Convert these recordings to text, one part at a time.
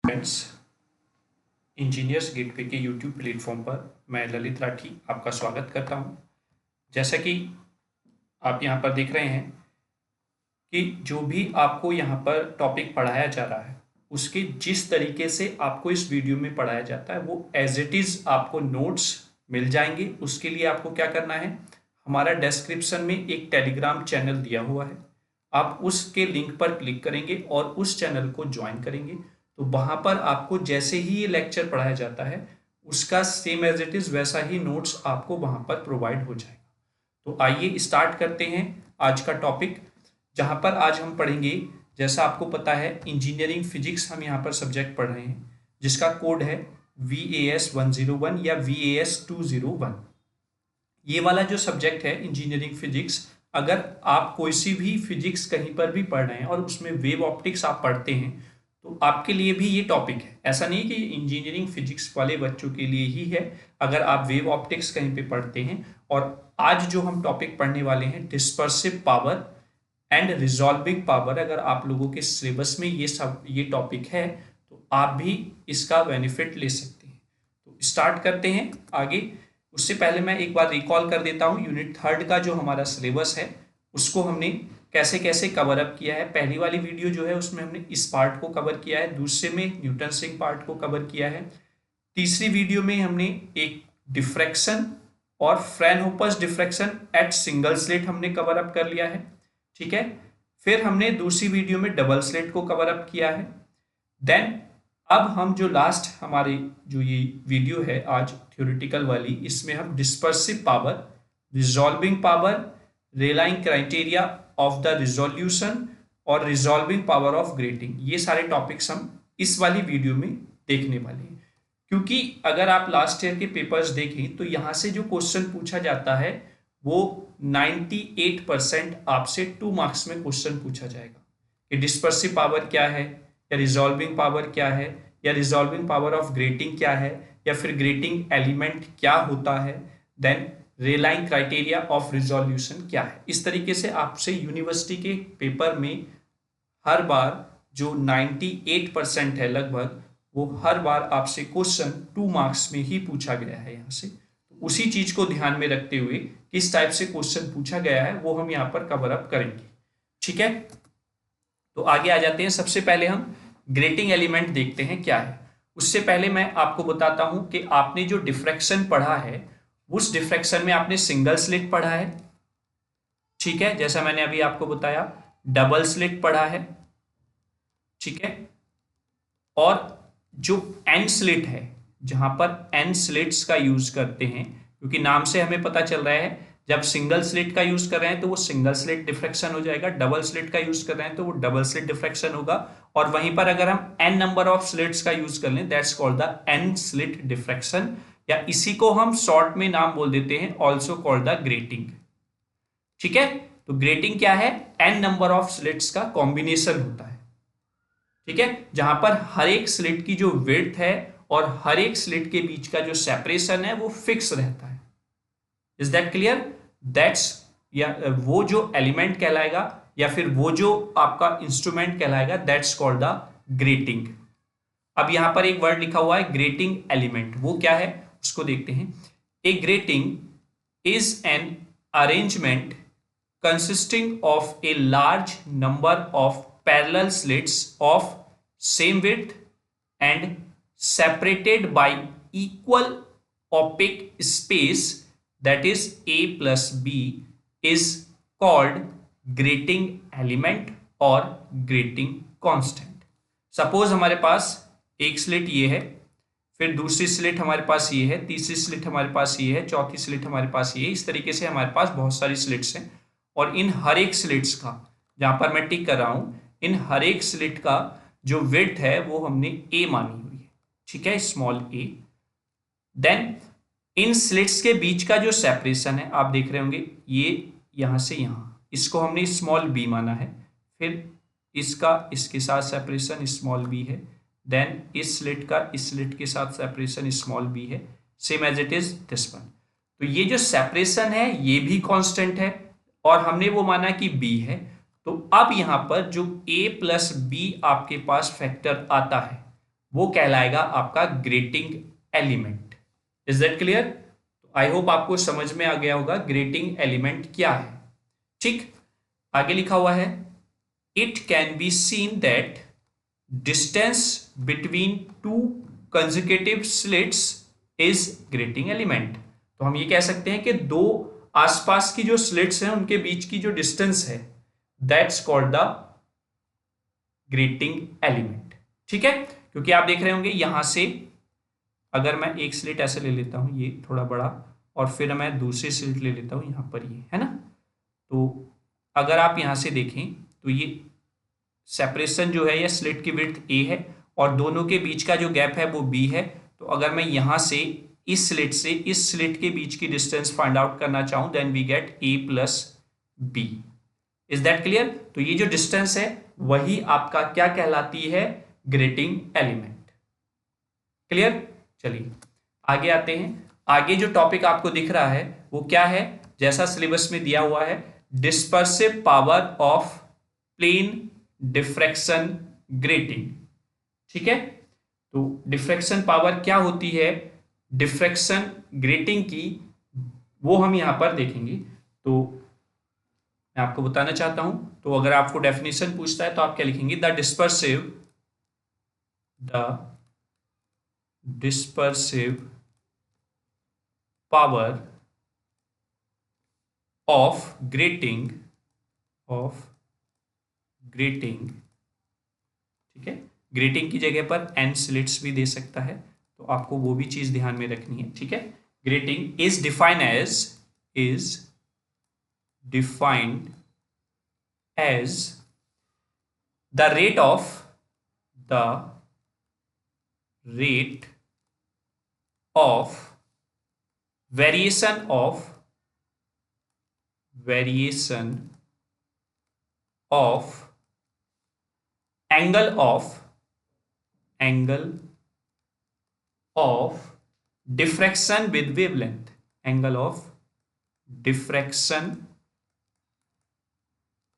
Friends, engineers gateway के YouTube platform पर मैं ललित राठी आपका स्वागत करता हूं। जैसा कि आप यहां पर देख रहे हैं कि जो भी आपको यहां पर टॉपिक पढ़ाया जा रहा है उसके जिस तरीके से आपको इस वीडियो में पढ़ाया जाता है वो एज इट इज़ आपको नोट्स मिल जाएंगे। उसके लिए आपको क्या करना है, हमारा डिस्क्रिप्शन में एक टेलीग्राम चैनल दिया हुआ है, आप उसके लिंक पर क्लिक करेंगे और उस चैनल को ज्वाइन करेंगे तो वहां पर आपको जैसे ही ये लेक्चर पढ़ाया जाता है उसका सेम एज इट इज़ वैसा ही नोट्स आपको वहां पर प्रोवाइड हो जाएगा। तो आइए स्टार्ट करते हैं आज का टॉपिक, जहां पर आज हम पढ़ेंगे, जैसा आपको पता है इंजीनियरिंग फिजिक्स हम यहाँ पर सब्जेक्ट पढ़ रहे हैं जिसका कोड है VAS 101 या VAS 201। ये वाला जो सब्जेक्ट है इंजीनियरिंग फिजिक्स, अगर आप कोई सी भी फिजिक्स कहीं पर भी पढ़ रहे हैं और उसमें वेव ऑप्टिक्स आप पढ़ते हैं तो आपके लिए भी ये टॉपिक है। ऐसा नहीं कि इंजीनियरिंग फिजिक्स वाले बच्चों के लिए ही है, अगर आप वेव ऑप्टिक्स कहीं पे पढ़ते हैं। और आज जो हम टॉपिक पढ़ने वाले हैं dispersive power and resolving power, अगर आप लोगों के सिलेबस में ये टॉपिक है तो आप भी इसका बेनिफिट ले सकते हैं। तो स्टार्ट करते हैं आगे। उससे पहले मैं एक बार रिकॉल कर देता हूं यूनिट 3 का जो हमारा सिलेबस है उसको हमने कैसे कैसे कवर अप किया है। पहली वाली वीडियो जो है उसमें हमने इस पार्ट को कवर किया है, दूसरे में न्यूटन रिंग पार्ट को कवर किया है, तीसरी वीडियो में हमने एक डिफ्रैक्शन और फ्रेनहोफर्स डिफ्रैक्शन एट सिंगल स्लिट हमने कवर अप कर लिया है, ठीक है। फिर हमने दूसरी वीडियो में डबल स्लिट को कवर अप किया है। देन अब हम जो लास्ट हमारी जो ये वीडियो है आज थ्योरेटिकल वाली, इसमें हम डिस्पर्सिव पावर, रिजॉल्विंग पावर, रेलाइंग क्राइटेरिया ऑफ द रिजोल्यूशन और रिजॉल्विंग पावर ऑफ ग्रेटिंग, ये सारे टॉपिक्स हम इस वाली वीडियो में देखने वाले हैं। क्योंकि अगर आप लास्ट ईयर के पेपर्स देखें तो यहां से जो क्वेश्चन पूछा जाता है वो 98% आपसे 2 मार्क्स में क्वेश्चन पूछा जाएगा कि डिस्पर्सिव पावर क्या है, या रिजॉल्विंग पावर क्या है, या रिजॉल्विंग पावर ऑफ ग्रेटिंग क्या है, या फिर ग्रेटिंग एलिमेंट क्या होता है, देन रेलाइंग क्राइटेरिया ऑफ रिजोल्यूशन क्या है। इस तरीके से आपसे यूनिवर्सिटी के पेपर में हर बार जो 98% है लगभग, वो हर बार आपसे क्वेश्चन 2 मार्क्स में ही पूछा गया है यहाँ से। तो उसी चीज को ध्यान में रखते हुए किस टाइप से क्वेश्चन पूछा गया है वो हम यहाँ पर कवर अप करेंगे, ठीक है। तो आगे आ जाते हैं। सबसे पहले हम ग्रेटिंग एलिमेंट देखते हैं क्या है। उससे पहले मैं आपको बताता हूं कि आपने जो डिफ्रैक्शन पढ़ा है उस डिफ्रैक्शन में आपने सिंगल स्लिट पढ़ा है, ठीक है, जैसा मैंने अभी आपको बताया, डबल स्लिट पढ़ा है, ठीक है, और जो एन स्लिट है, जहां पर एन स्लिट्स का यूज करते हैं, क्योंकि नाम से हमें पता चल रहा है जब सिंगल स्लिट का यूज कर रहे हैं तो वो सिंगल स्लिट डिफ्रैक्शन हो जाएगा, डबल स्लिट का यूज कर रहे हैं तो वो डबल स्लिट डिफ्रैक्शन होगा। और वहीं पर अगर हम एन नंबर ऑफ स्लिट्स का यूज कर लें that's called the n slit diffraction, या इसी को हम शॉर्ट में नाम बोल देते हैं ऑल्सो कॉल्ड द ग्रेटिंग, ठीक है। तो ग्रेटिंग क्या है, एन नंबर ऑफ स्लिट्स का कॉम्बिनेशन होता है, ठीक है, जहां पर हर एक स्लिट की जो विड्थ है और हर एक स्लिट के बीच का जो सेपरेशन है वो फिक्स रहता है। Is that clear? दैट्स, या वो जो एलिमेंट कहलाएगा या फिर वो जो आपका इंस्ट्रूमेंट कहलाएगा दैट्स कॉल्ड द ग्रेटिंग। अब यहां पर एक वर्ड लिखा हुआ है ग्रेटिंग एलिमेंट, वो क्या है उसको देखते हैं। A grating is an arrangement consisting of a large number of parallel slits of same width and separated by equal opaque space, that is A plus B, is called grating element और grating constant। Suppose हमारे पास एक slit ये है, फिर दूसरी slit हमारे पास ये है, तीसरी स्लिट हमारे पास ये है, चौथी स्लिट हमारे पास ये है। इस तरीके से हमारे पास बहुत सारी स्लिट्स हैं और इन हर एक स्लिट्स का, जहां पर मैं टिक कर रहा हूं, इन हर एक स्लिट का जो विड्थ है वो हमने A मानी हुई है, ठीक है, small A. Then in slits के बीच का जो सेपरेशन है आप देख रहे होंगे, ये यहां से यहां, इसको हमने स्मॉल बी माना है, फिर इसका इसके साथ सेपरेशन स्मॉल बी है, देन इस स्लिट का इस स्लिट के साथ सेपरेशन स्मॉल बी है, same as it is this one. तो ये जो सेपरेशन है ये भी कांस्टेंट है और हमने वो माना कि बी है। तो अब यहां पर जो a प्लस बी आपके पास फैक्टर आता है वो कहलाएगा आपका grating element. Is that clear? I hope आपको समझ में आ गया होगा ग्रेटिंग एलिमेंट क्या है। ठीक, आगे लिखा हुआ है it can be seen that distance between two consecutive slits is grating element. तो हम ये कह सकते हैं कि दो आसपास की जो स्लिट्स हैं उनके बीच की जो डिस्टेंस है that's called the grating element. ठीक है, क्योंकि आप देख रहे होंगे यहां से अगर मैं एक स्लिट ऐसे ले लेता हूं, ये थोड़ा बड़ा, और फिर मैं दूसरी स्लिट ले लेता हूं यहां पर, ये है ना, तो अगर आप यहां से देखें तो ये सेपरेशन जो है या स्लिट की विड्थ ए है और दोनों के बीच का जो गैप है वो बी है। तो अगर मैं यहां से इस स्लिट से इस स्लिट के बीच की डिस्टेंस फाइंड आउट करना चाहूं then we get a plus b. Is that clear? तो ये जो डिस्टेंस है वही आपका क्या कहलाती है? Grating element. क्लियर? चलिए आगे आते हैं। आगे जो टॉपिक आपको दिख रहा है वो क्या है? जैसा सिलेबस में दिया हुआ है, dispersive power of plane diffraction grating. ठीक है, तो डिफ्रैक्शन पावर क्या होती है डिफ्रैक्शन ग्रेटिंग की, वो हम यहां पर देखेंगे। तो मैं आपको बताना चाहता हूं, तो अगर आपको डेफिनेशन पूछता है तो आप क्या लिखेंगे? The dispersive power of grating ठीक है, ग्रेटिंग की जगह पर एन स्लिट्स भी दे सकता है, तो आपको वो भी चीज ध्यान में रखनी है। ठीक है, grating is defined as the rate of variation of angle of diffraction with wavelength, angle of diffraction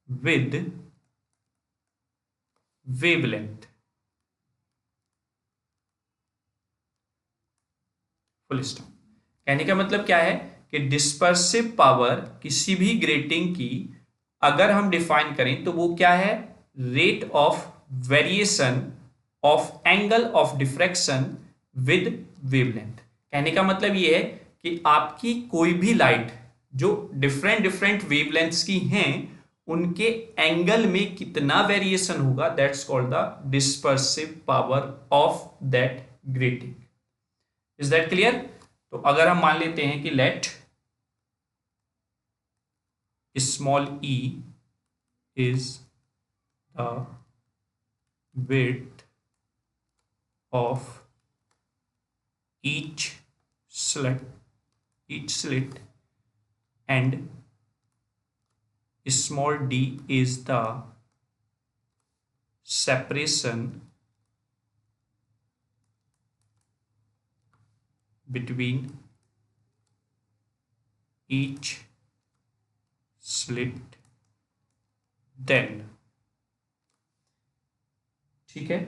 with wavelength, full stop. कहने का मतलब क्या है कि डिस्पर्सिव पावर किसी भी ग्रेटिंग की अगर हम डिफाइन करें तो वो क्या है? Rate of variation of angle of diffraction with wavelength. कहने का मतलब ये है कि आपकी कोई भी लाइट जो डिफरेंट वेवलेंथ्स की हैं उनके एंगल में कितना वेरिएशन होगा, that's called the dispersive power of that grating. Is that clear? तो अगर हम मान लेते हैं कि let small e is the width of each slit and small d is the separation between each slit, then ठीक है,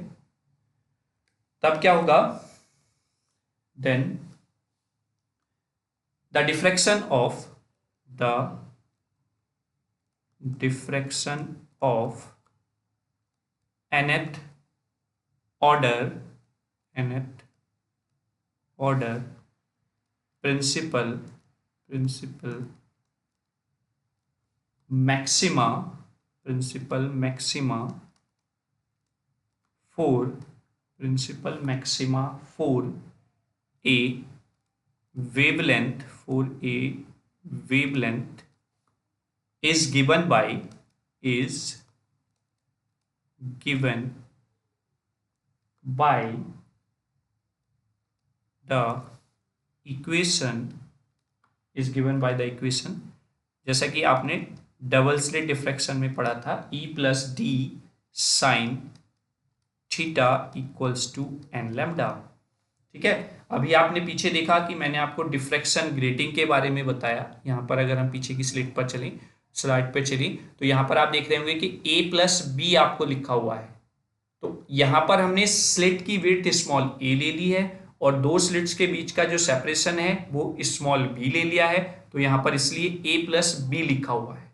तब क्या होगा? Then the diffraction of nth order principal maxima for a wavelength is given by the equation जैसा कि आपने double slit diffraction में पढ़ा था, E plus d sine theta equals to n lambda. ठीक है, अभी आपने पीछे देखा कि मैंने आपको डिफ्रैक्शन ग्रेटिंग के बारे में बताया। यहाँ पर अगर हम पीछे की स्लाइड पर चलें तो यहाँ पर आप देख रहे होंगे कि A प्लस बी आपको लिखा हुआ है। तो यहां पर हमने स्लिट की विड्थ स्मॉल ए ले ली है और दो स्लिट्स के बीच का जो सेपरेशन है वो स्मॉल बी ले लिया है, तो यहां पर इसलिए ए प्लस बी लिखा हुआ है।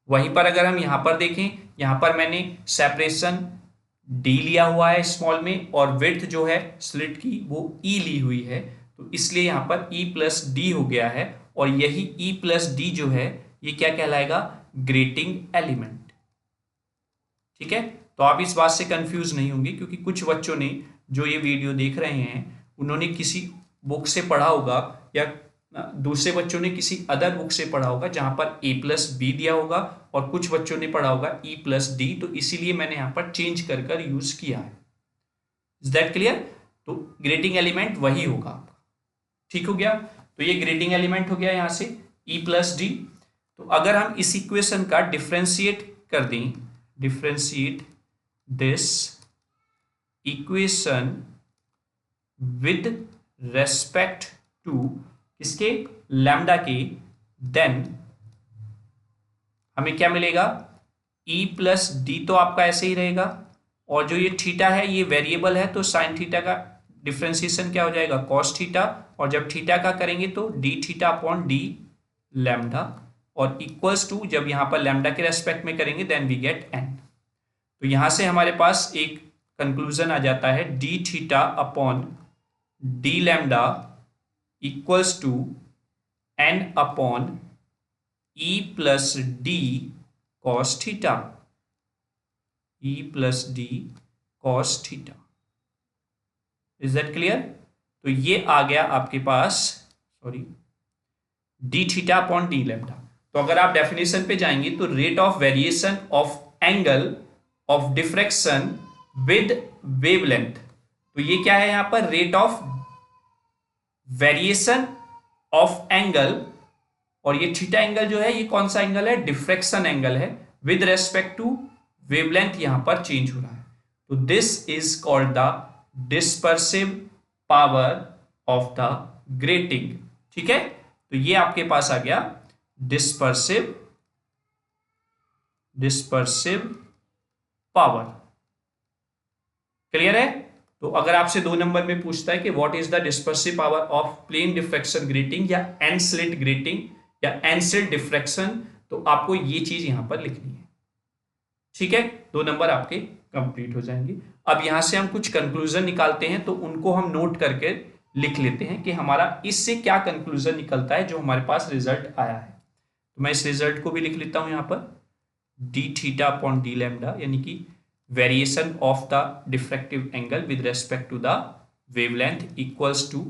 वहीं पर अगर हम यहां पर देखें, यहां पर मैंने सेपरेशन डी लिया हुआ है स्मॉल में और विड्थ जो है स्लिट की वो ई ली हुई है, तो इसलिए यहां पर ई प्लस डी हो गया है और यही ई प्लस डी जो है ये क्या कहलाएगा, ग्रेटिंग एलिमेंट। ठीक है, तो आप इस बात से कंफ्यूज नहीं होंगे क्योंकि कुछ बच्चों ने जो ये वीडियो देख रहे हैं उन्होंने किसी बुक से पढ़ा होगा या दूसरे बच्चों ने किसी अदर बुक से पढ़ा होगा जहां पर ए प्लस बी दिया होगा और कुछ बच्चों ने पढ़ा होगा ई प्लस डी, तो इसीलिए मैंने यहां पर चेंज कर कर यूज किया है। Is that clear? तो ग्रेटिंग एलिमेंट वही होगा आपका। ठीक हो गया, तो ये ग्रेटिंग एलिमेंट हो गया यहां से ई प्लस डी। तो अगर हम इस इक्वेशन का डिफ्रेंशिएट कर दें, differentiate this equation with respect to किसके, लैम्डा के, देन हमें क्या मिलेगा, ई प्लस डी तो आपका ऐसे ही रहेगा और जो ये थीटा है ये वेरिएबल है तो साइन थीटा का डिफ्रेंसिएशन क्या हो जाएगा, कॉस थीटा, और जब थीटा का करेंगे तो D theta upon d lambda, और इक्वल्स टू जब यहां पर लैम्डा के रेस्पेक्ट में करेंगे देन वी गेट एन। तो यहां से हमारे पास एक कंक्लूजन आ जाता है d theta upon d lambda equals to n upon e plus d cos theta, e plus d cos theta. Is that clear? तो ये आ गया आपके पास, sorry, d theta upon d lambda. तो अगर आप डेफिनेशन पे जाएंगे तो rate of variation of angle of diffraction with wavelength, तो ये क्या है यहां पर, rate of variation of angle, और ये थीटा एंगल जो है ये कौन सा एंगल है, डिफ्रैक्शन एंगल है, विद रेस्पेक्ट टू वेवलेंथ यहां पर चेंज हो रहा है। तो this is called the dispersive power of the grating. ठीक है, तो ये आपके पास आ गया डिस्पर्सिव पावर। क्लियर है? तो अगर आपसे 2 नंबर में पूछता है कि what is the dispersive power of plane diffraction grating या एन स्लिट ग्रेटिंग या एन स्लिट डिफ्रैक्शन, तो आपको ये चीज यहां पर लिखनी है। ठीक है, 2 नंबर आपके कंप्लीट हो जाएंगे। अब यहां से हम कुछ कंक्लूजन निकालते हैं तो उनको हम नोट करके लिख लेते हैं कि हमारा इससे क्या कंक्लूजन निकलता है जो हमारे पास रिजल्ट आया है। तो मैं इस रिजल्ट को भी लिख लेता हूं यहां पर, d theta upon d lambda यानी कि variation of the diffractive angle with respect to the wavelength equals to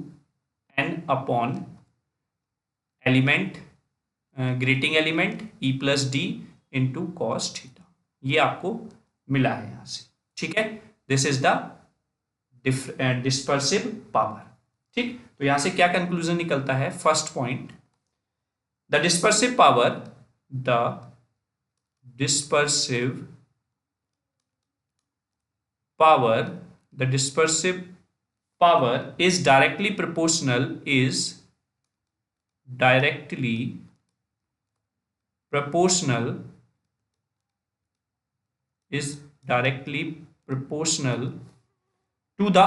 n upon element grating element e plus d into cos theta. ये आपको मिला है यहां से। ठीक है, this is the dispersive power. ठीक, तो यहां से क्या कंक्लूजन निकलता है, first point, the dispersive power, the dispersive power, the dispersive power is directly proportional to the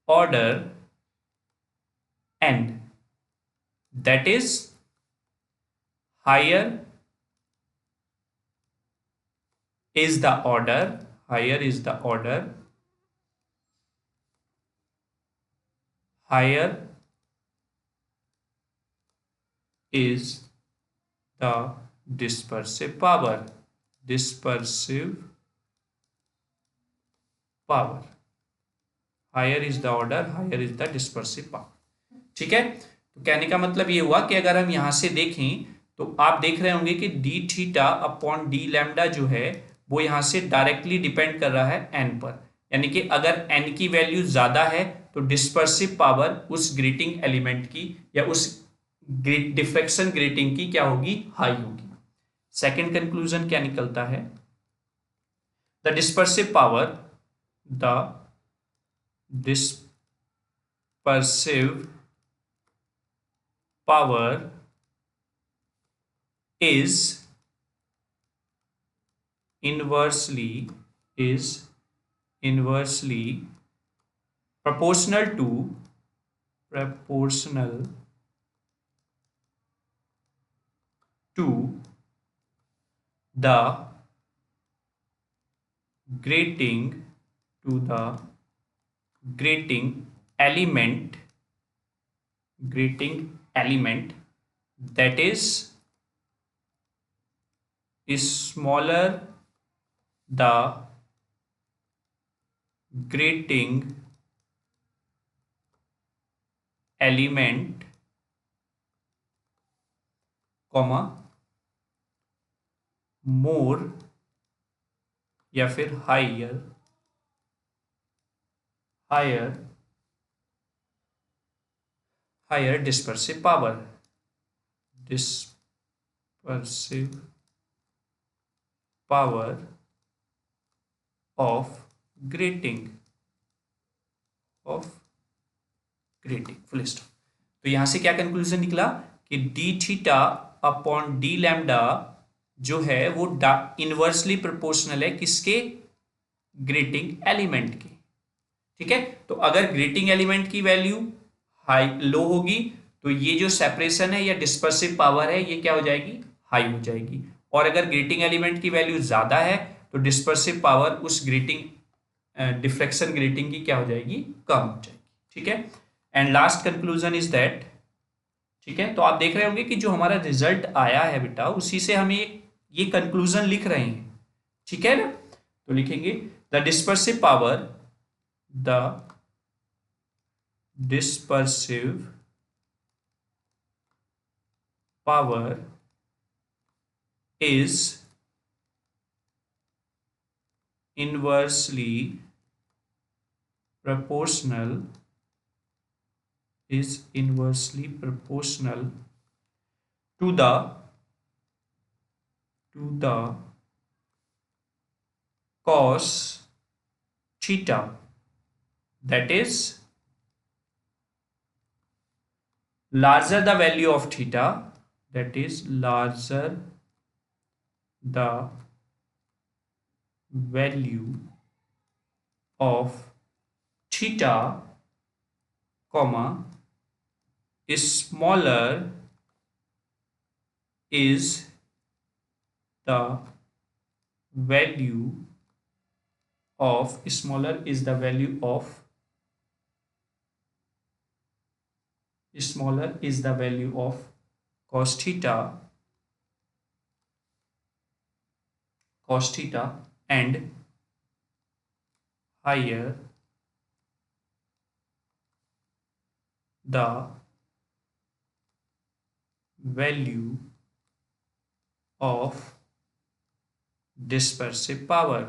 order n, that is higher is the order, higher is the dispersive power, higher is the order, higher is the dispersive power। ठीक है, तो कहने का मतलब ये हुआ कि अगर हम यहां से देखें तो आप देख रहे होंगे कि d theta upon d lambda जो है वो यहां से डायरेक्टली डिपेंड कर रहा है एन पर, यानी कि अगर एन की वैल्यू ज्यादा है तो डिस्पर्सिव पावर उस ग्रेटिंग एलिमेंट की या उस डिफ्रैक्शन ग्रेटिंग की क्या होगी, हाई होगी। सेकेंड कंक्लूजन क्या निकलता है, the dispersive power, the dispersive power is inversely is inversely proportional to the grating element that is smaller the grating element comma more या फिर higher dispersive power of grating full stop. तो यहां से क्या conclusion निकला कि d theta upon d lambda जो है वो इनवर्सली प्रोपोर्शनल है किसके, ग्रेटिंग एलिमेंट के। ठीक है, तो अगर ग्रेटिंग एलिमेंट की वैल्यू लो होगी तो ये जो सेपरेशन है या डिस्पर्सिव पावर है ये क्या हो जाएगी, हाई हो जाएगी। और अगर ग्रेटिंग एलिमेंट की वैल्यू ज्यादा है तो डिस्पर्सिव पावर उस डिफ्लेक्शन ग्रेटिंग की क्या हो जाएगी, कम हो जाएगी। ठीक है, and last conclusion is that, ठीक है, तो आप देख रहे होंगे कि जो हमारा रिजल्ट आया है बेटा उसी से हम ये कंक्लूजन लिख रहे हैं। ठीक है ना, तो लिखेंगे the dispersive power is inversely proportional to the cos theta, that is larger the value of theta, that is larger the value of theta, comma, smaller is the value of cos theta and higher the value of dispersive power,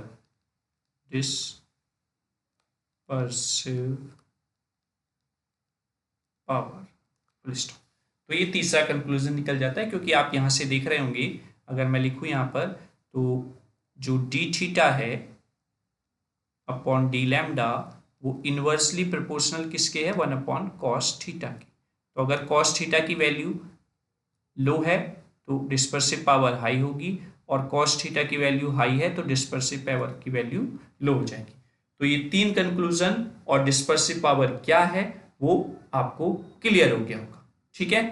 full stop. तो ये तीसरा conclusion निकल जाता है, क्योंकि आप यहां से देख रहे होंगे अगर मैं लिखूं यहां पर तो जो डी थीटा है अपॉन डी लैम्डा वो इनवर्सली प्रोपोर्शनल किसके है, 1 अपॉन कॉस थीटा के। तो अगर कॉस थीटा की वैल्यू लो है तो डिस्पर्सिव पावर हाई होगी, और कॉस थीटा की वैल्यू हाई है तो डिस्पर्सिव पावर की वैल्यू लो हो जाएगी। तो ये तीन कंक्लूजन और डिस्पर्सिव पावर क्या है वो आपको क्लियर हो गया होगा। ठीक है,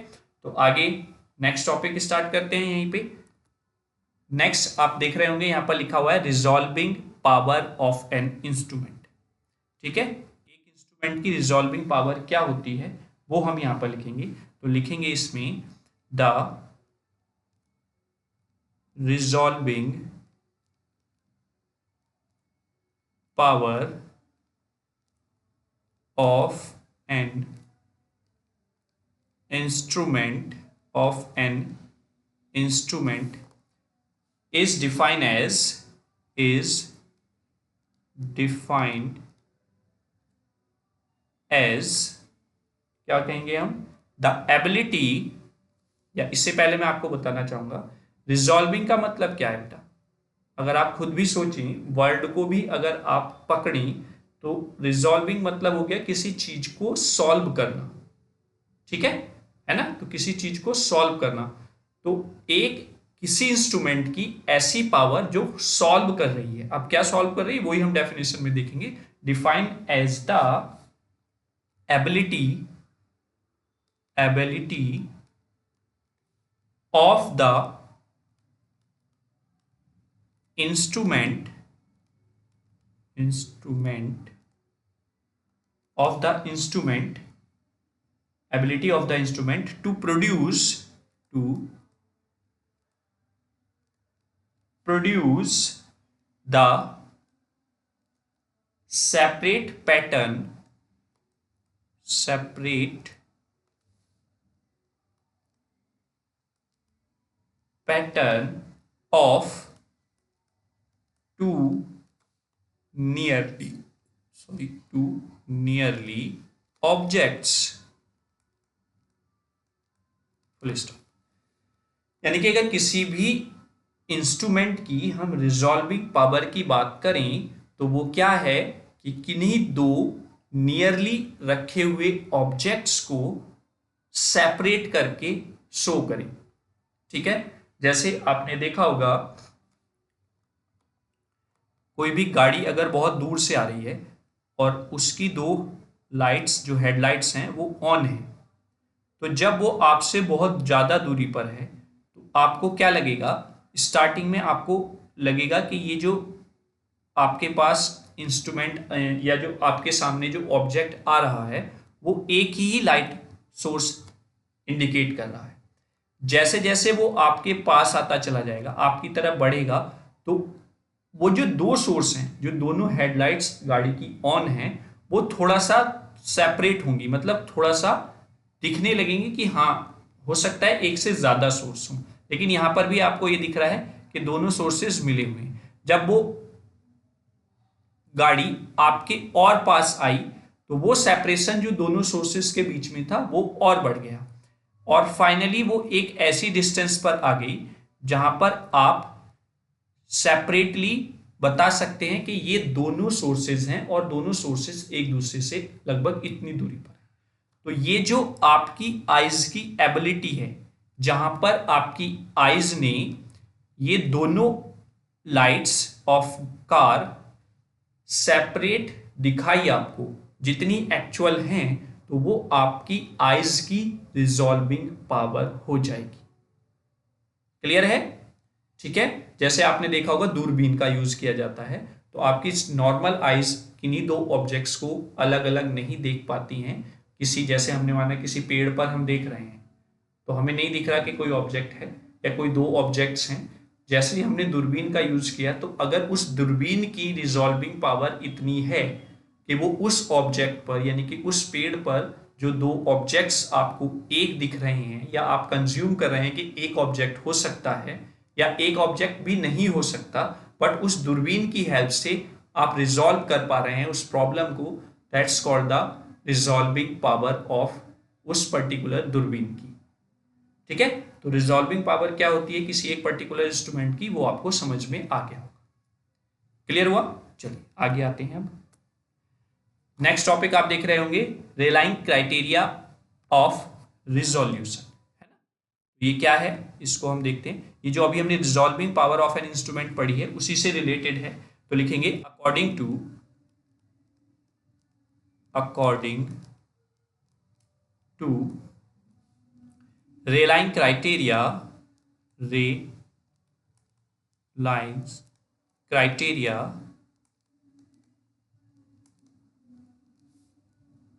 तो आगे नेक्स्ट टॉपिक स्टार्ट करते हैं। यहीं पे नेक्स्ट आप देख रहे होंगे यहां पर लिखा हुआ है resolving power of an instrument. ठीक है, एक इंस्ट्रूमेंट की रिजॉल्विंग पावर क्या होती है वो हम यहां पर लिखेंगे। तो लिखेंगे इसमें the resolving power of an instrument is defined as क्या कहेंगे हम, द एबिलिटी, या इससे पहले मैं आपको बताना चाहूंगा रिजॉल्विंग का मतलब क्या है बेटा। अगर आप खुद भी सोचें, वर्ड को भी अगर आप पकड़ें तो रिजॉल्विंग मतलब हो गया किसी चीज को सॉल्व करना। ठीक है ना, तो किसी चीज को सॉल्व करना। तो एक किसी इंस्ट्रूमेंट की ऐसी पावर जो सॉल्व कर रही है। अब क्या सॉल्व कर रही है वही हम डेफिनेशन में देखेंगे। Define as the ability of the instrument of the instrument ability of the instrument to produce the separate pattern of two nearly objects। Full stop. यानी कि अगर किसी भी इंस्ट्रूमेंट की हम रिजॉल्विंग पावर की बात करें तो वो क्या है कि किन्हीं दो नियरली रखे हुए ऑब्जेक्ट्स को सेपरेट करके शो करें। ठीक है, जैसे आपने देखा होगा कोई भी गाड़ी अगर बहुत दूर से आ रही है और उसकी दो लाइट्स जो हेडलाइट्स हैं वो ऑन है, तो जब वो आपसे बहुत ज़्यादा दूरी पर है तो आपको क्या लगेगा, स्टार्टिंग में आपको लगेगा कि ये जो आपके पास इंस्ट्रूमेंट या जो आपके सामने जो ऑब्जेक्ट आ रहा है वो एक ही लाइट सोर्स इंडिकेट कर रहा है। जैसे जैसे वो आपके पास आता चला जाएगा, आपकी तरफ बढ़ेगा, तो वो जो दो सोर्स हैं, जो दोनों हेडलाइट्स गाड़ी की ऑन हैं, वो थोड़ा सा सेपरेट होंगी, मतलब थोड़ा सा दिखने लगेंगे कि हाँ हो सकता है एक से ज़्यादा सोर्स हों। लेकिन यहाँ पर भी आपको ये दिख रहा है कि दोनों सोर्सेज मिले हुए हैं। जब वो गाड़ी आपके और पास आई तो वो सेपरेशन जो दोनों सोर्सेज के बीच में था वो और बढ़ गया, और फाइनली वो एक ऐसी डिस्टेंस पर आ गई जहां पर आप सेपरेटली बता सकते हैं कि ये दोनों सोर्सेज हैं और दोनों सोर्सेज एक दूसरे से लगभग इतनी दूरी पर है। तो ये जो आपकी आइज की एबिलिटी है, जहां पर आपकी आइज ने ये दोनों लाइट्स ऑफ कार सेपरेट दिखाई आपको जितनी एक्चुअल हैं, तो वो आपकी आइज की रिजॉल्विंग पावर हो जाएगी। क्लियर है? ठीक है, जैसे आपने देखा होगा दूरबीन का यूज किया जाता है, तो आपकी नॉर्मल आइज किन्हीं दो ऑब्जेक्ट्स को अलग अलग नहीं देख पाती हैं। किसी, जैसे हमने माना किसी पेड़ पर हम देख रहे हैं तो हमें नहीं दिख रहा कि कोई ऑब्जेक्ट है या कोई दो ऑब्जेक्ट्स हैं। जैसे ही हमने दूरबीन का यूज किया, तो अगर उस दूरबीन की रिजॉल्विंग पावर इतनी है कि वो उस ऑब्जेक्ट पर, यानी कि उस पेड़ पर जो दो ऑब्जेक्ट्स आपको एक दिख रहे हैं, या आप कंज्यूम कर रहे हैं कि एक ऑब्जेक्ट हो सकता है या एक ऑब्जेक्ट भी नहीं हो सकता, बट उस दूरबीन की हेल्प से आप रिजॉल्व कर पा रहे हैं उस प्रॉब्लम को, that's called the resolving power of उस पर्टिकुलर दूरबीन की। ठीक है, तो रिजॉल्विंग पावर क्या होती है किसी एक पर्टिकुलर इंस्ट्रूमेंट की, वो आपको समझ में आ गया होगा। क्लियर हुआ? चलिए आगे आते हैं। अब नेक्स्ट टॉपिक आप देख रहे होंगे, रेलाइंग क्राइटेरिया ऑफ रिजोल्यूशन, है ना। ये क्या है इसको हम देखते हैं। ये जो अभी हमने resolving power of an instrument पढ़ी है उसी से रिलेटेड है, तो लिखेंगे अकॉर्डिंग टू रेलाइंग criteria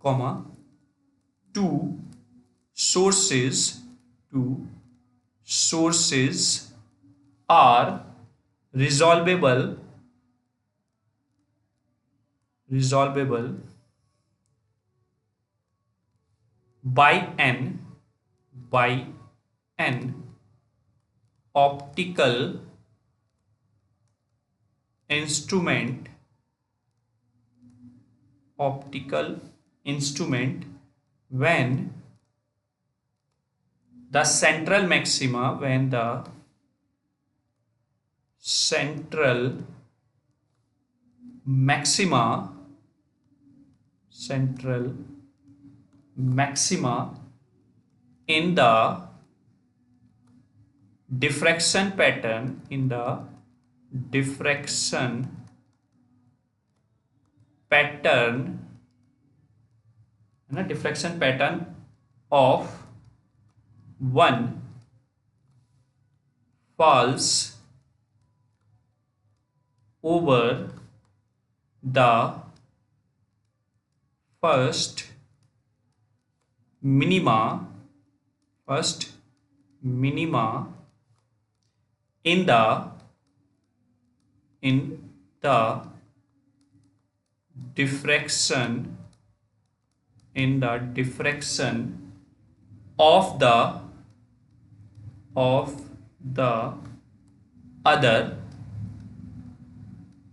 comma two sources are resolvable by an optical instrument when the central maxima in the diffraction pattern in the diffraction pattern है ना, diffraction pattern of one falls over the first minima in the diffraction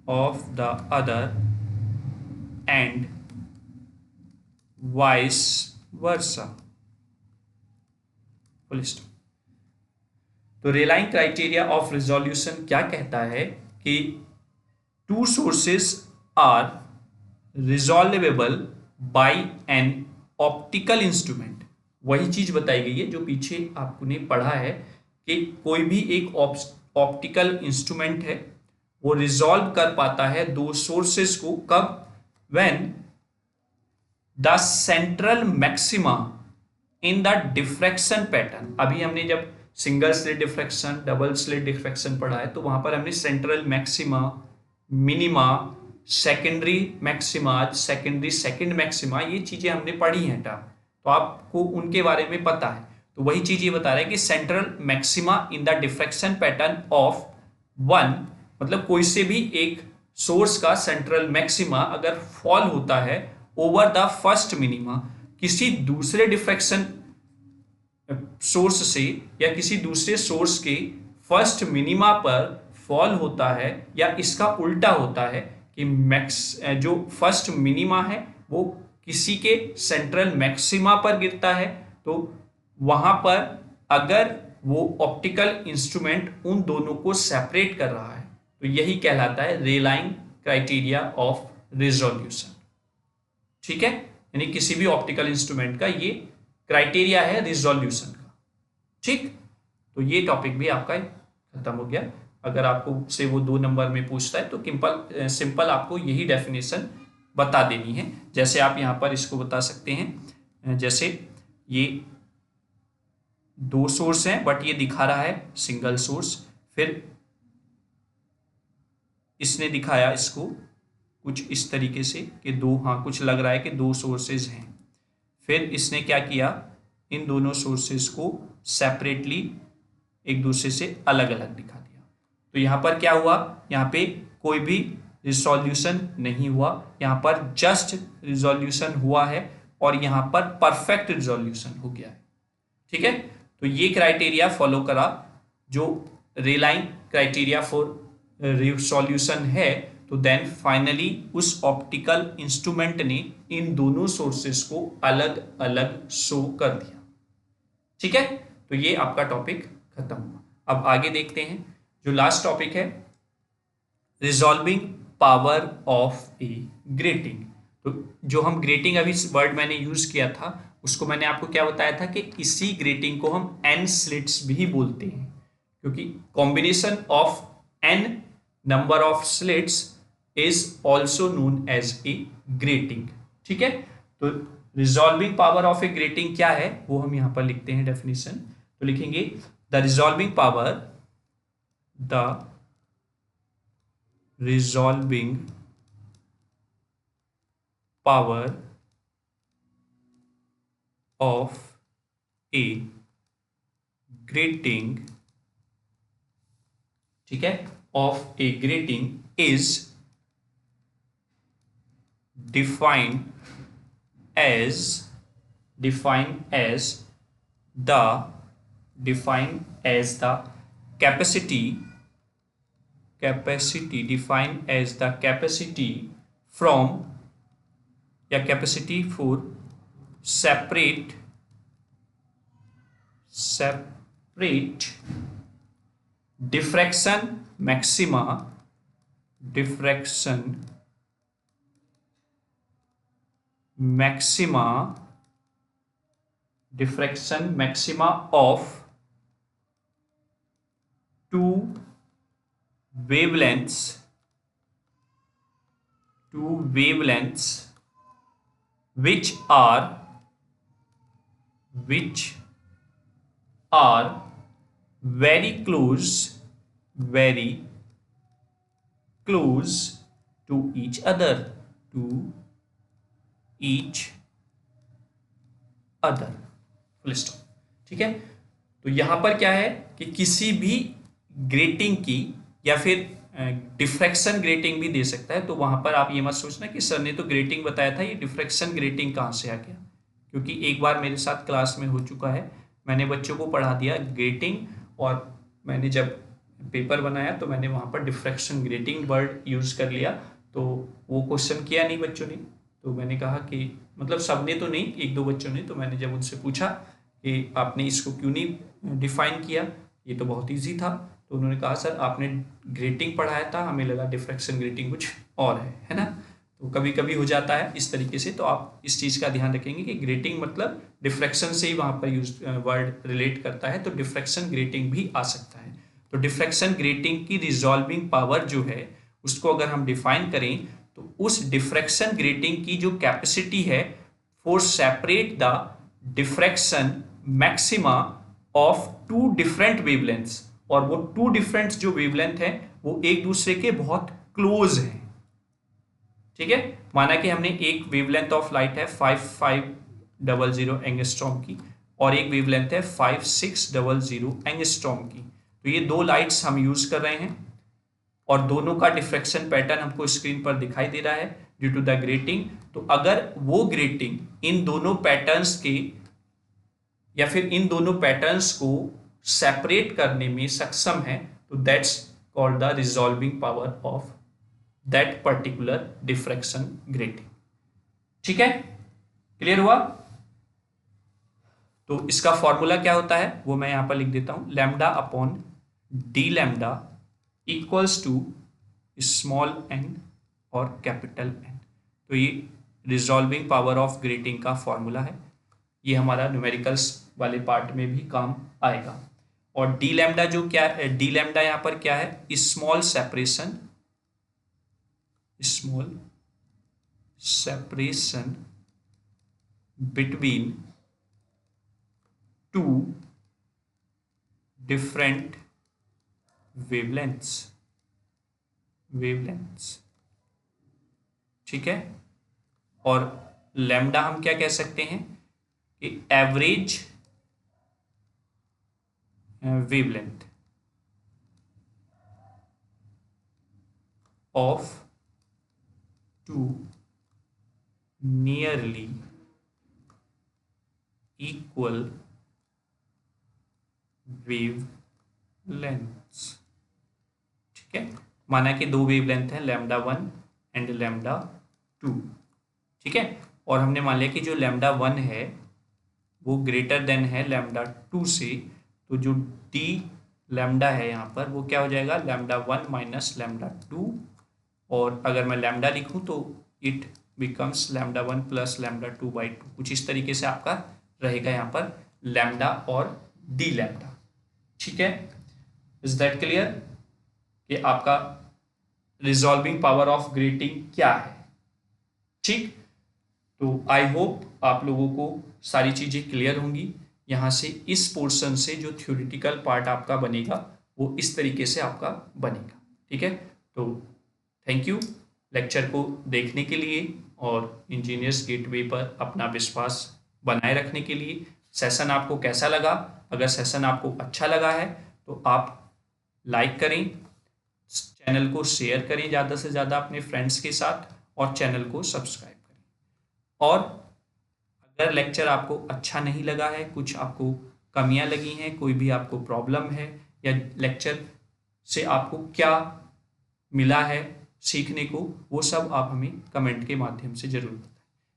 of the other and vice versa. Full stop. तो Rayleigh criteria of resolution क्या कहता है कि two sources are resolvable by an optical instrument. वही चीज बताई गई है जो पीछे आपने पढ़ा है कि कोई भी एक ऑप्टिकल इंस्ट्रूमेंट है वो रिजॉल्व कर पाता है दो सोर्सेस को, कब? When the central maxima in the diffraction pattern. अभी हमने जब single slit diffraction, double slit diffraction पढ़ा है तो वहां पर हमने central maxima, minima, secondary maxima, secondary second maxima, ये चीजें हमने पढ़ी हैं टर्म, तो आपको उनके बारे में पता है। तो वही चीज ये बता रहा है कि central maxima in the diffraction pattern of one, मतलब कोई से भी एक सोर्स का सेंट्रल मैक्सिमा अगर फॉल होता है ओवर द फर्स्ट मिनिमा, किसी दूसरे डिफ्रैक्शन सोर्स से या किसी दूसरे सोर्स के फर्स्ट मिनिमा पर फॉल होता है, या इसका उल्टा होता है कि जो फर्स्ट मिनिमा है वो किसी के सेंट्रल मैक्सिमा पर गिरता है, तो वहां पर अगर वो ऑप्टिकल इंस्ट्रूमेंट उन दोनों को सेपरेट कर रहा है तो यही कहलाता है रेलाइन क्राइटेरिया ऑफ रिजोल्यूशन। ठीक है, यानी किसी भी ऑप्टिकल इंस्ट्रूमेंट का ये क्राइटेरिया है रिजोल्यूशन का। ठीक, तो ये टॉपिक भी आपका खत्म हो गया। अगर आपको से वो 2 नंबर में पूछता है तो सिंपल आपको यही डेफिनेशन बता देनी है। जैसे आप यहां पर इसको बता सकते हैं, जैसे ये 2 सोर्स हैं बट ये दिखा रहा है सिंगल सोर्स, फिर इसने दिखाया इसको कुछ इस तरीके से कि कुछ लग रहा है कि 2 सोर्सेज हैं, फिर इसने क्या किया, इन दोनों सोर्सेज को सेपरेटली एक दूसरे से अलग अलग दिखा दिया। तो यहां पर क्या हुआ, यहां पे कोई भी रिजोल्यूशन नहीं हुआ, यहां पर जस्ट रिजोल्यूशन हुआ है और यहां पर परफेक्ट रिजोल्यूशन हो गया है। ठीक है, तो ये क्राइटेरिया फॉलो करा जो रेलाइन क्राइटेरिया फॉर रिजोल्यूशन है, तो देन फाइनली उस ऑप्टिकल इंस्ट्रूमेंट ने इन दोनों सोर्सेस को अलग अलग शो कर दिया। ठीक है, तो ये आपका टॉपिक खत्म हुआ। अब आगे देखते हैं जो लास्ट टॉपिक है, resolving power of a grating. तो जो हम ग्रेटिंग, अभी वर्ड मैंने यूज किया था उसको मैंने आपको क्या बताया था कि इसी ग्रेटिंग को हम एन स्लिट्स भी बोलते हैं, क्योंकि combination of n number of slits is also known as a grating. ठीक है, तो resolving power of a grating क्या है वो हम यहां पर लिखते हैं डेफिनेशन। तो लिखेंगे the resolving power of a grating, ठीक है, of a grating is defined as the capacity from या capacity for separate diffraction maxima of two wavelengths which are very close to each other, full stop. ठीक है, तो यहां पर क्या है कि किसी भी ग्रेटिंग की या फिर डिफ्रैक्शन ग्रेटिंग भी दे सकता है। तो वहां पर आप ये मत सोचना कि सर ने तो ग्रेटिंग बताया था, ये डिफ्रैक्शन ग्रेटिंग कहाँ से आ गया, क्योंकि एक बार मेरे साथ क्लास में हो चुका है, मैंने बच्चों को पढ़ा दिया ग्रेटिंग, और मैंने जब पेपर बनाया तो मैंने वहां पर डिफ्रैक्शन ग्रेटिंग वर्ड यूज कर लिया। तो वो क्वेश्चन किया नहीं बच्चों ने, तो मैंने कहा कि मतलब सबने तो नहीं, एक दो बच्चों ने, तो मैंने जब उनसे पूछा कि आपने इसको क्यों नहीं डिफाइन किया, ये तो बहुत इजी था, तो उन्होंने कहा सर आपने ग्रेटिंग पढ़ाया था, हमें लगा डिफ्रैक्शन ग्रेटिंग कुछ और है ना। तो कभी कभी हो जाता है इस तरीके से, तो आप इस चीज़ का ध्यान रखेंगे कि ग्रेटिंग मतलब डिफ्रैक्शन से ही वहाँ पर यूज वर्ड रिलेट करता है, तो डिफ्रैक्शन ग्रेटिंग भी आ सकता है। तो डिफ्रैक्शन ग्रेटिंग की रिजॉल्विंग पावर जो है उसको अगर हम डिफाइन करें तो उस डिफ्रैक्शन ग्रेटिंग की जो कैपेसिटी है for separate the diffraction maxima of two different wavelengths, और वो टू डिफरेंट जो वेवलेंथ है वो एक दूसरे के बहुत क्लोज हैं। ठीक है, माना कि हमने एक वेवलेंथ ऑफ लाइट है 5500 एंगस्ट्रॉम की, और एक वेवलेंथ है 5600 एंगस्ट्रॉम की। तो ये दो लाइट्स हम यूज कर रहे हैं, और दोनों का डिफ्रैक्शन पैटर्न हमको स्क्रीन पर दिखाई दे रहा है ड्यू टू द ग्रेटिंग। तो अगर वो ग्रेटिंग इन दोनों पैटर्न्स के या फिर इन दोनों पैटर्न्स को सेपरेट करने में सक्षम है, तो that's called the resolving power of that particular diffraction grating. ठीक है, क्लियर हुआ। तो इसका फॉर्मूला क्या होता है वो मैं यहां पर लिख देता हूं, lambda upon d lambda equals to small n और कैपिटल एन। तो ये रिजॉल्विंग पावर ऑफ ग्रेटिंग का फॉर्मूला है, ये हमारा न्यूमेरिकल्स वाले पार्ट में भी काम आएगा। और डी लैम्डा जो क्या है, डी लैम्डा यहां पर क्या है, small separation between two different wavelengths. ठीक है, और लैम्डा हम क्या कह सकते हैं कि average wavelength of two nearly equal wavelengths. ठीक है, माना कि दो वेवलेंथ है लैम्डा 1 एंड लैम्डा 2। ठीक है, और हमने मान लिया कि जो लैम्डा 1 है वो ग्रेटर देन है लैम्डा 2 से, तो जो डी लैम्डा है यहाँ पर वो क्या हो जाएगा, लैम्डा 1 माइनस लैम्डा 2, और अगर मैं लैम्डा लिखूं तो it becomes lambda 1 plus lambda 2/2। कुछ इस तरीके से आपका रहेगा यहाँ पर लैम्डा और डी लैम्डा। ठीक है, इज दैट क्लियर कि आपका रिजॉल्विंग पावर ऑफ ग्रेटिंग क्या है। ठीक, तो आई होप आप लोगों को सारी चीजें क्लियर होंगी। यहां से इस पोर्शन से जो थ्योरेटिकल पार्ट आपका बनेगा वो इस तरीके से आपका बनेगा। ठीक है, तो थैंक यू लेक्चर को देखने के लिए और इंजीनियर्स गेटवे पर अपना विश्वास बनाए रखने के लिए। सेशन आपको कैसा लगा, अगर सेशन आपको अच्छा लगा है तो आप लाइक करें, चैनल को शेयर करें ज़्यादा से ज़्यादा अपने फ्रेंड्स के साथ, और चैनल को सब्सक्राइब करें। और अगर लेक्चर आपको अच्छा नहीं लगा है, कुछ आपको कमियां लगी हैं, कोई भी आपको प्रॉब्लम है, या लेक्चर से आपको क्या मिला है सीखने को, वो सब आप हमें कमेंट के माध्यम से जरूर बताएं।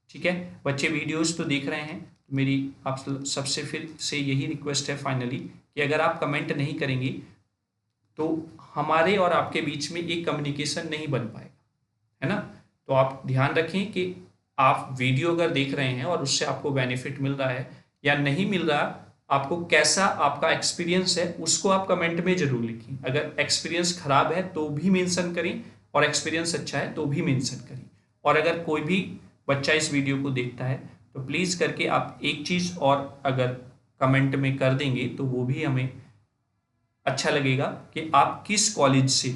ठीक है बच्चे, वीडियोस तो देख रहे हैं, तो मेरी आप सबसे फिर से यही रिक्वेस्ट है फाइनली कि अगर आप कमेंट नहीं करेंगे तो हमारे और आपके बीच में एक कम्युनिकेशन नहीं बन पाएगा, है ना। तो आप ध्यान रखें कि आप वीडियो अगर देख रहे हैं और उससे आपको बेनिफिट मिल रहा है या नहीं मिल रहा, आपको कैसा आपका एक्सपीरियंस है उसको आप कमेंट में जरूर लिखें। अगर एक्सपीरियंस खराब है तो भी मेंशन करें और एक्सपीरियंस अच्छा है तो भी मेंशन करें। और अगर कोई भी बच्चा इस वीडियो को देखता है तो प्लीज़ करके आप एक चीज़ और अगर कमेंट में कर देंगे तो वो भी हमें अच्छा लगेगा कि आप किस कॉलेज से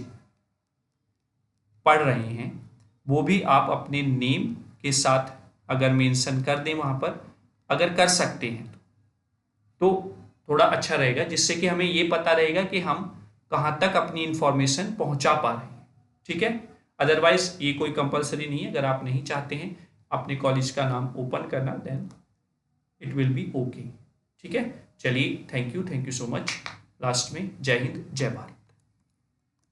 पढ़ रहे हैं, वो भी आप अपने नेम के साथ अगर मेंशन कर दें वहाँ पर, अगर कर सकते हैं तो थोड़ा अच्छा रहेगा, जिससे कि हमें ये पता रहेगा कि हम कहाँ तक अपनी इंफॉर्मेशन पहुँचा पा रहे हैं। ठीक है, अदरवाइज ये कोई कंपलसरी नहीं है। अगर आप नहीं चाहते हैं अपने कॉलेज का नाम ओपन करना then it will be okay. ठीक है, चलिए thank you so much. Last में जय हिंद जय भारत।